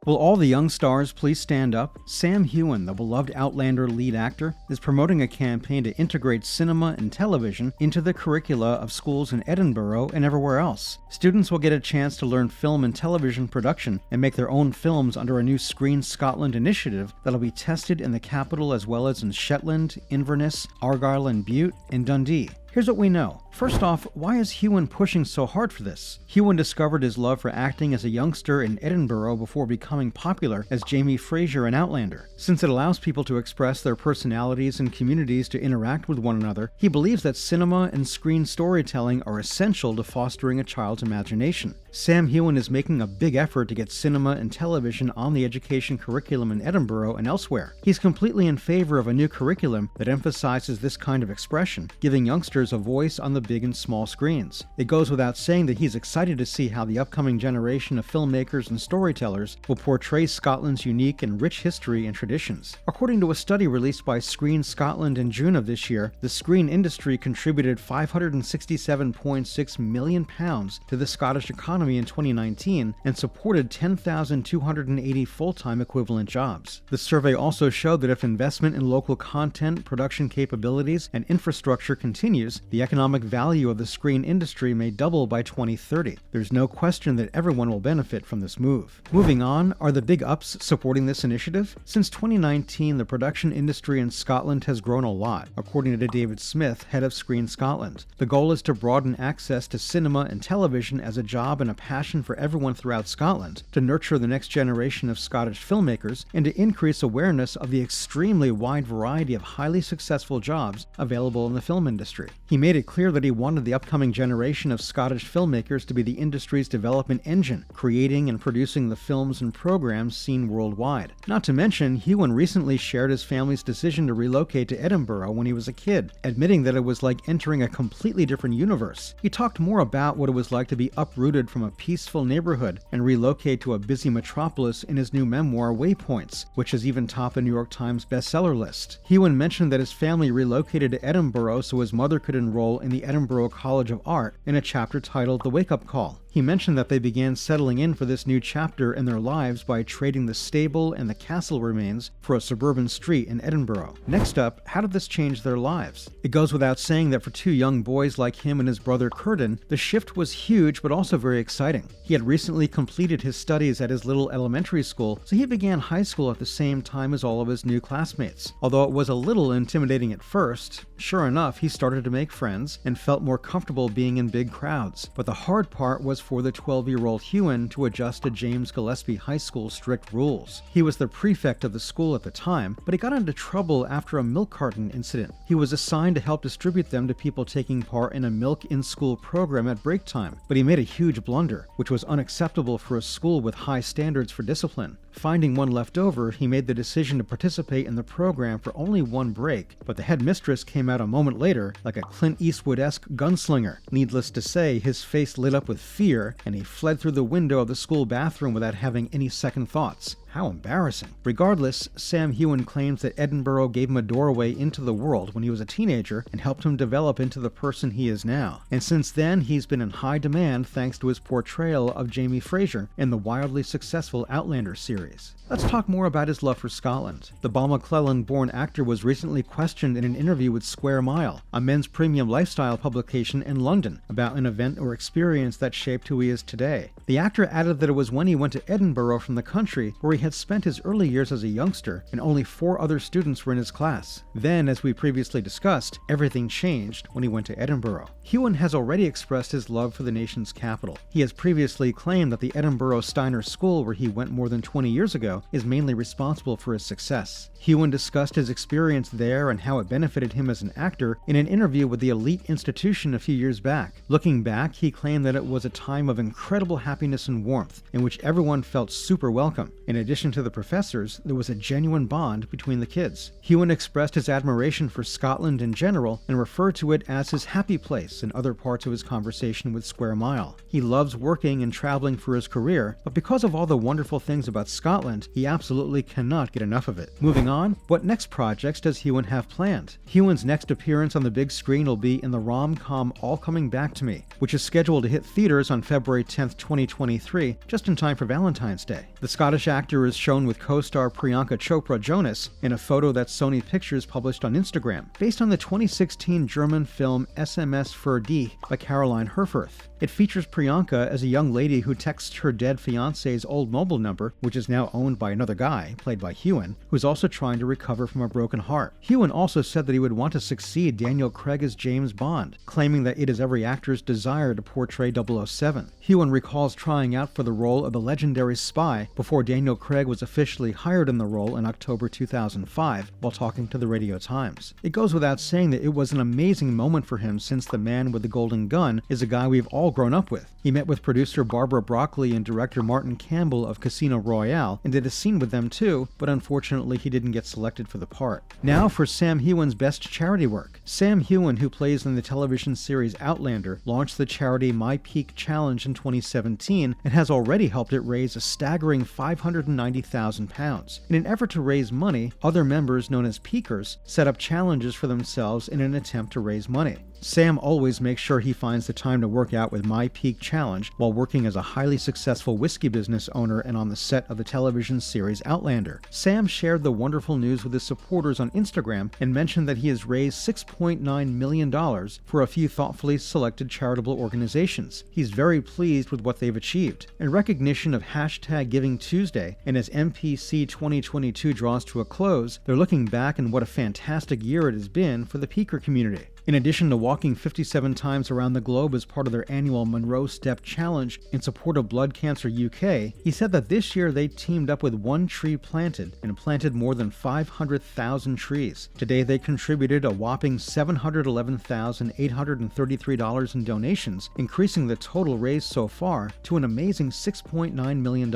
Will all the young stars please stand up? Sam Heughan, the beloved Outlander lead actor, is promoting a campaign to integrate cinema and television into the curricula of schools in Edinburgh and everywhere else. Students will get a chance to learn film and television production and make their own films under a new Screen Scotland initiative that'll be tested in the capital as well as in Shetland, Inverness, Argyll and Bute, and Dundee. Here's what we know. First off, why is Heughan pushing so hard for this? Heughan discovered his love for acting as a youngster in Edinburgh before becoming popular as Jamie Fraser in Outlander. Since it allows people to express their personalities and communities to interact with one another, he believes that cinema and screen storytelling are essential to fostering a child's imagination. Sam Heughan is making a big effort to get cinema and television on the education curriculum in Edinburgh and elsewhere. He's completely in favor of a new curriculum that emphasizes this kind of expression, giving youngsters a voice on the big and small screens. It goes without saying that he's excited to see how the upcoming generation of filmmakers and storytellers will portray Scotland's unique and rich history and traditions. According to a study released by Screen Scotland in June of this year, the screen industry contributed £567.6 million to the Scottish economy in 2019 and supported 10,280 full-time equivalent jobs. The survey also showed that if investment in local content, production capabilities, and infrastructure continues, the economic value of the screen industry may double by 2030. There's no question that everyone will benefit from this move. Moving on, are the big ups supporting this initiative? Since 2019, the production industry in Scotland has grown a lot, according to David Smith, head of Screen Scotland. The goal is to broaden access to cinema and television as a job and a passion for everyone throughout Scotland, to nurture the next generation of Scottish filmmakers, and to increase awareness of the extremely wide variety of highly successful jobs available in the film industry. He made it clear that he wanted the upcoming generation of Scottish filmmakers to be the industry's development engine, creating and producing the films and programs seen worldwide. Not to mention, Heughan recently shared his family's decision to relocate to Edinburgh when he was a kid, admitting that it was like entering a completely different universe. He talked more about what it was like to be uprooted from a peaceful neighborhood and relocate to a busy metropolis in his new memoir, Waypoints, which has even topped the New York Times bestseller list. Heughan mentioned that his family relocated to Edinburgh so his mother could enroll in the Edinburgh College of Art in a chapter titled The Wake-Up Call. He mentioned that they began settling in for this new chapter in their lives by trading the stable and the castle remains for a suburban street in Edinburgh. Next up, how did this change their lives? It goes without saying that for two young boys like him and his brother Curtin, the shift was huge but also very exciting. He had recently completed his studies at his little elementary school, so he began high school at the same time as all of his new classmates. Although it was a little intimidating at first, sure enough, he started to make friends and felt more comfortable being in big crowds. But the hard part was for the 12-year-old Heughan to adjust to James Gillespie High School's strict rules. He was the prefect of the school at the time, but he got into trouble after a milk carton incident. He was assigned to help distribute them to people taking part in a milk in-school program at break time, but he made a huge blunder, which was unacceptable for a school with high standards for discipline. Finding one left over, he made the decision to participate in the program for only one break, but the headmistress came out a moment later like a Clint Eastwood-esque gunslinger. Needless to say, his face lit up with fear, and he fled through the window of the school bathroom without having any second thoughts. How embarrassing. Regardless, Sam Heughan claims that Edinburgh gave him a doorway into the world when he was a teenager and helped him develop into the person he is now. And since then, he's been in high demand thanks to his portrayal of Jamie Fraser in the wildly successful Outlander series. Let's talk more about his love for Scotland. The Balmaclellan-born actor was recently questioned in an interview with Square Mile, a men's premium lifestyle publication in London, about an event or experience that shaped who he is today. The actor added that it was when he went to Edinburgh from the country where he had spent his early years as a youngster and only 4 other students were in his class. Then, as we previously discussed, everything changed when he went to Edinburgh. Heughan has already expressed his love for the nation's capital. He has previously claimed that the Edinburgh Steiner School, where he went more than 20 years ago, is mainly responsible for his success. Heughan discussed his experience there and how it benefited him as an actor in an interview with the elite institution a few years back. Looking back, he claimed that it was a time of incredible happiness and warmth, in which everyone felt super welcome. In addition addition to the professors, there was a genuine bond between the kids. Heughan expressed his admiration for Scotland in general and referred to it as his happy place in other parts of his conversation with Square Mile. He loves working and traveling for his career, but because of all the wonderful things about Scotland, he absolutely cannot get enough of it. Moving on, what next projects does Heughan have planned? Heughan's next appearance on the big screen will be in the rom-com All Coming Back to Me, which is scheduled to hit theaters on February 10th, 2023, just in time for Valentine's Day. The Scottish actor is shown with co-star Priyanka Chopra Jonas in a photo that Sony Pictures published on Instagram, based on the 2016 German film SMS für dich by Caroline Herfurth. It features Priyanka as a young lady who texts her dead fiancé's old mobile number, which is now owned by another guy, played by Heughan, who's also trying to recover from a broken heart. Heughan also said that he would want to succeed Daniel Craig as James Bond, claiming that it is every actor's desire to portray 007. Heughan recalls trying out for the role of the legendary spy before Daniel Craig was officially hired in the role in October 2005 while talking to the Radio Times. It goes without saying that it was an amazing moment for him, since the man with the golden gun is a guy we've all grown up with. He met with producer Barbara Broccoli and director Martin Campbell of Casino Royale and did a scene with them too, but unfortunately he didn't get selected for the part. Now for Sam Heughan's best charity work. Sam Heughan, who plays in the television series Outlander, launched the charity My Peak Challenge in 2017 and has already helped it raise a staggering £590,000. In an effort to raise money, other members known as peakers set up challenges for themselves in an attempt to raise money. Sam always makes sure he finds the time to work out with My Peak Challenge while working as a highly successful whiskey business owner and on the set of the television series Outlander. Sam shared the wonderful news with his supporters on Instagram and mentioned that he has raised $6.9 million for a few thoughtfully selected charitable organizations. He's very pleased with what they've achieved. In recognition of #Giving Tuesday, and as MPC 2022 draws to a close, they're looking back on what a fantastic year it has been for the peaker community. In addition to walking 57 times around the globe as part of their annual Monroe Step Challenge in support of Blood Cancer UK, he said that this year they teamed up with One Tree Planted and planted more than 500,000 trees. Today they contributed a whopping $711,833 in donations, increasing the total raised so far to an amazing $6.9 million.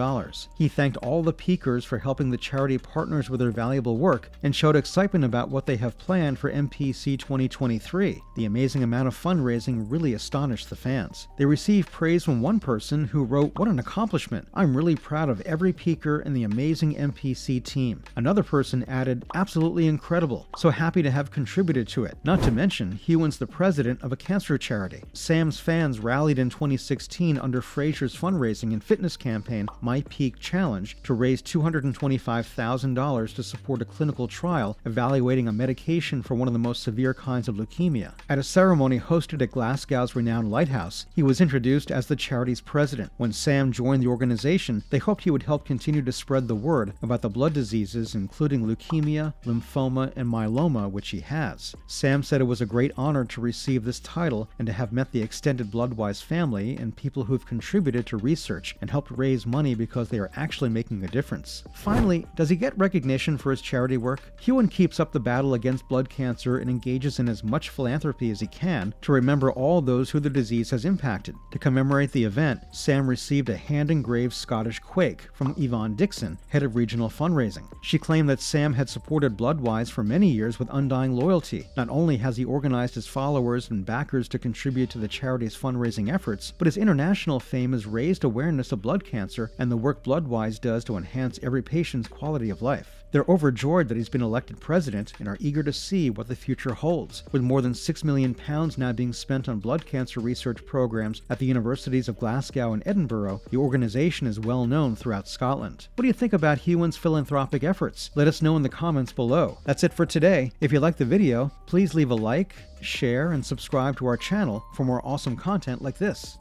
He thanked all the peakers for helping the charity partners with their valuable work and showed excitement about what they have planned for MPC 2023. The amazing amount of fundraising really astonished the fans. They received praise from one person who wrote, "What an accomplishment. I'm really proud of every peaker and the amazing MPC team." Another person added, "Absolutely incredible. So happy to have contributed to it." Not to mention, Heughan's the president of a cancer charity. Sam's fans rallied in 2016 under Fraser's fundraising and fitness campaign, My Peak Challenge, to raise $225,000 to support a clinical trial evaluating a medication for one of the most severe kinds of leukemia. At a ceremony hosted at Glasgow's renowned lighthouse, he was introduced as the charity's president. When Sam joined the organization, they hoped he would help continue to spread the word about the blood diseases including leukemia, lymphoma, and myeloma, which he has. Sam said it was a great honor to receive this title and to have met the extended Bloodwise family and people who've contributed to research and helped raise money because they are actually making a difference. Finally, does he get recognition for his charity work? Heughan keeps up the battle against blood cancer and engages in as much philanthropy as he can to remember all those who the disease has impacted. To commemorate the event, Sam received a hand-engraved Scottish quake from Yvonne Dixon, head of regional fundraising. She claimed that Sam had supported Bloodwise for many years with undying loyalty. Not only has he organized his followers and backers to contribute to the charity's fundraising efforts, but his international fame has raised awareness of blood cancer and the work Bloodwise does to enhance every patient's quality of life. They're overjoyed that he's been elected president and are eager to see what the future holds, with more than £6 million now being spent on blood cancer research programs at the universities of Glasgow and Edinburgh. The organization is well known throughout Scotland. What do you think about Heughan's philanthropic efforts? Let us know in the comments below. That's it for today. If you liked the video, please leave a like, share, and subscribe to our channel for more awesome content like this.